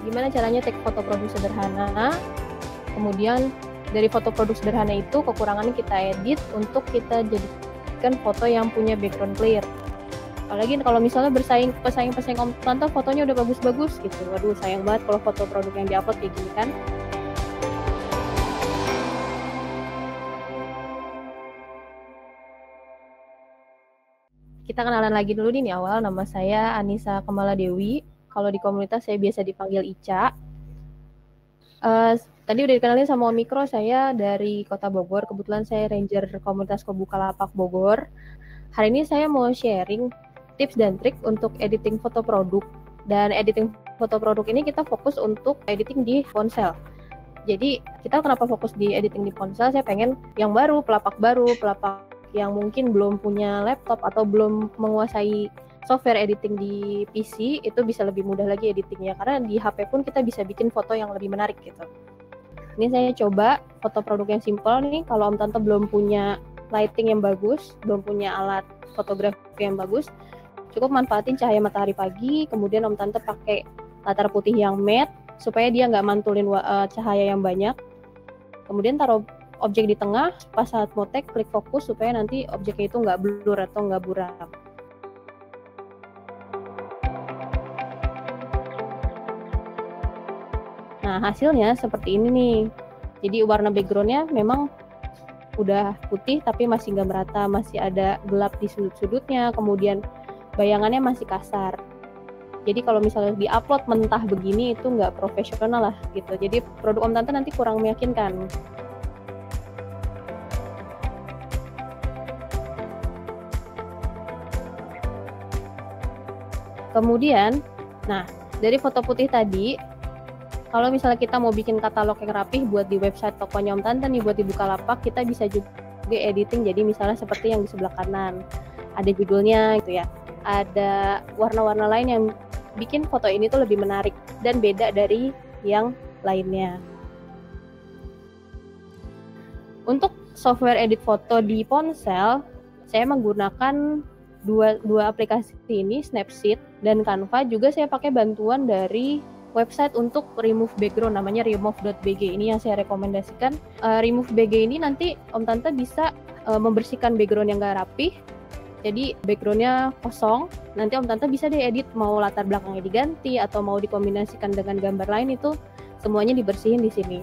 gimana caranya take foto produk sederhana, kemudian dari foto produk sederhana itu kekurangannya kita edit untuk kita jadikan foto yang punya background clear. Apalagi kalau misalnya pesaing Om Tante fotonya udah bagus-bagus gitu, waduh sayang banget kalau foto produk yang diupload kayak gini kan. Kita kenalan lagi dulu nih awal, nama saya Anissa Kamala Dewi. Kalau di komunitas saya biasa dipanggil Ica. Tadi udah dikenalin sama Omikro, saya dari Kota Bogor. Kebetulan saya Ranger Komunitas Bukalapak Bogor. Hari ini saya mau sharing tips dan trik untuk editing foto produk. Dan editing foto produk ini kita fokus untuk editing di ponsel. Jadi kita kenapa fokus di editing di ponsel? Saya pengen yang baru, pelapak yang mungkin belum punya laptop atau belum menguasai software editing di PC, itu bisa lebih mudah lagi editingnya, karena di HP pun kita bisa bikin foto yang lebih menarik gitu. Ini saya coba foto produk yang simple nih. Kalau Om Tante belum punya lighting yang bagus, belum punya alat fotografi yang bagus, cukup manfaatin cahaya matahari pagi, kemudian Om Tante pakai latar putih yang matte supaya dia nggak mantulin cahaya yang banyak. Kemudian taruh objek di tengah, pas saat mau take, klik fokus supaya nanti objeknya itu nggak blur atau nggak buram. Nah, hasilnya seperti ini nih. Jadi warna backgroundnya memang udah putih tapi masih nggak merata, masih ada gelap di sudut-sudutnya, kemudian bayangannya masih kasar. Jadi kalau misalnya di-upload mentah begini itu nggak profesional lah gitu. Jadi produk Om Tante nanti kurang meyakinkan. Kemudian, nah dari foto putih tadi, kalau misalnya kita mau bikin katalog yang rapih buat di website tokonya Om Tante nih, buat di Bukalapak, kita bisa juga editing jadi misalnya seperti yang di sebelah kanan. Ada judulnya gitu ya. Ada warna-warna lain yang bikin foto ini tuh lebih menarik dan beda dari yang lainnya. Untuk software edit foto di ponsel, saya menggunakan dua aplikasi ini, Snapseed dan Canva. Juga saya pakai bantuan dari website untuk remove background, namanya remove.bg. Ini yang saya rekomendasikan. Remove.bg ini nanti Om Tante bisa membersihkan background yang gak rapih, jadi backgroundnya kosong. Nanti Om Tante bisa deh edit, mau latar belakangnya diganti atau mau dikombinasikan dengan gambar lain, itu semuanya dibersihin di sini.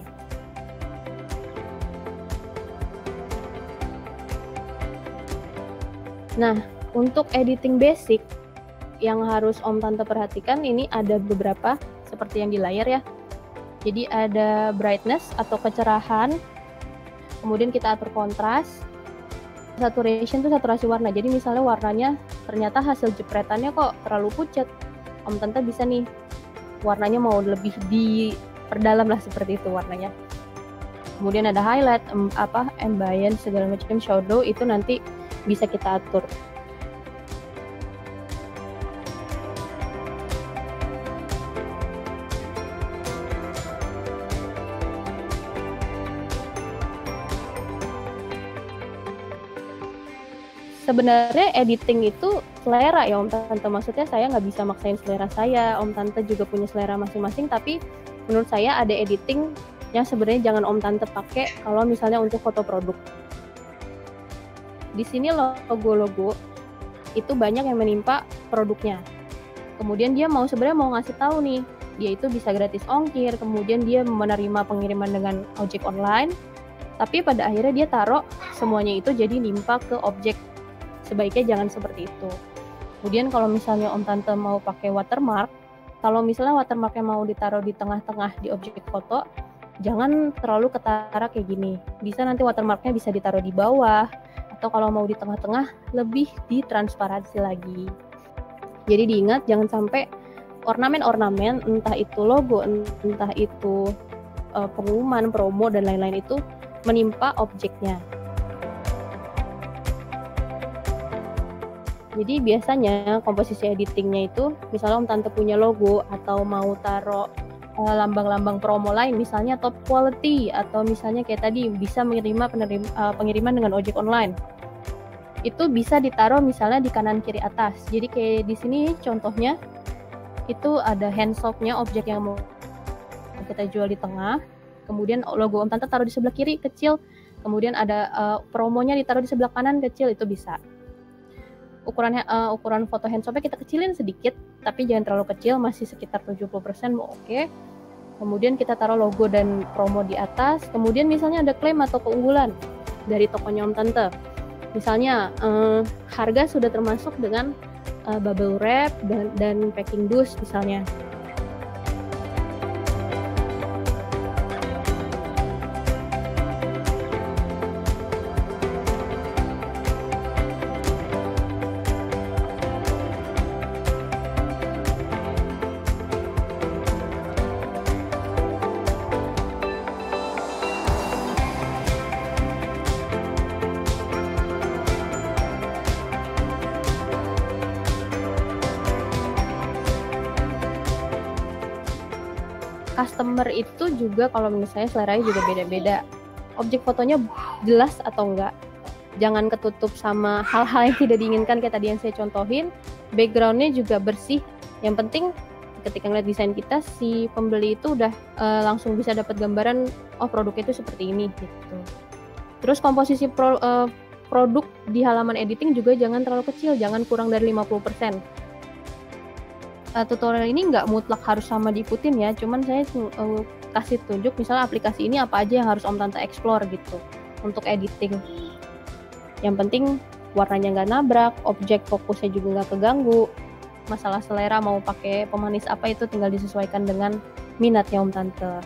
Nah, untuk editing basic yang harus Om Tante perhatikan ini ada beberapa seperti yang di layar ya. Jadi ada brightness atau kecerahan, kemudian kita atur kontras, saturation itu saturasi warna. Jadi misalnya warnanya ternyata hasil jepretannya kok terlalu pucat, Om Tante bisa nih warnanya mau lebih diperdalam lah, seperti itu warnanya. Kemudian ada highlight, ambient, segala macam, shadow, itu nanti bisa kita atur. Sebenarnya editing itu selera ya Om Tante, maksudnya saya nggak bisa maksain selera saya, Om Tante juga punya selera masing-masing, tapi menurut saya ada editing yang sebenarnya jangan Om Tante pakai kalau misalnya untuk foto produk. Di sini logo-logo itu banyak yang menimpa produknya. Kemudian dia sebenarnya mau ngasih tahu nih, dia itu bisa gratis ongkir, kemudian dia menerima pengiriman dengan ojek online, tapi pada akhirnya dia taruh semuanya itu jadi nimpa ke objek. Sebaiknya jangan seperti itu. Kemudian kalau misalnya Om Tante mau pakai watermark, kalau misalnya watermarknya mau ditaruh di tengah-tengah di objek foto, jangan terlalu ketara kayak gini. Bisa nanti watermarknya bisa ditaruh di bawah, atau kalau mau di tengah-tengah lebih ditransparansi lagi. Jadi diingat jangan sampai ornamen-ornamen, entah itu logo, entah itu pengumuman, promo, dan lain-lain itu menimpa objeknya. Jadi biasanya komposisi editingnya itu, misalnya Om Tante punya logo atau mau taruh lambang-lambang promo lain, misalnya top quality, atau misalnya kayak tadi bisa menerima pengiriman dengan ojek online, itu bisa ditaruh misalnya di kanan kiri atas. Jadi kayak di sini contohnya itu ada handsoftnya objek yang mau kita jual di tengah, kemudian logo Om Tante taruh di sebelah kiri kecil, kemudian ada promonya ditaruh di sebelah kanan kecil, itu bisa. Ukuran foto handshopnya kita kecilin sedikit, tapi jangan terlalu kecil, masih sekitar 70% mau oke. Kemudian kita taruh logo dan promo di atas, kemudian misalnya ada klaim atau keunggulan dari tokonya Om Tante. Misalnya harga sudah termasuk dengan bubble wrap dan packing dus misalnya. Customer itu juga kalau menurut saya seleranya juga beda-beda. Objek fotonya jelas atau enggak. Jangan ketutup sama hal-hal yang tidak diinginkan kayak tadi yang saya contohin. Backgroundnya juga bersih. Yang penting ketika ngeliat desain kita, si pembeli itu udah langsung bisa dapat gambaran, oh produknya itu seperti ini gitu. Terus komposisi produk di halaman editing juga jangan terlalu kecil, jangan kurang dari 50%. Tutorial ini nggak mutlak harus sama diikutin ya, cuman saya kasih tunjuk misalnya aplikasi ini apa aja yang harus Om Tante explore gitu untuk editing. Yang penting warnanya nggak nabrak, objek fokusnya juga nggak keganggu. Masalah selera mau pakai pemanis apa itu tinggal disesuaikan dengan minatnya Om Tante.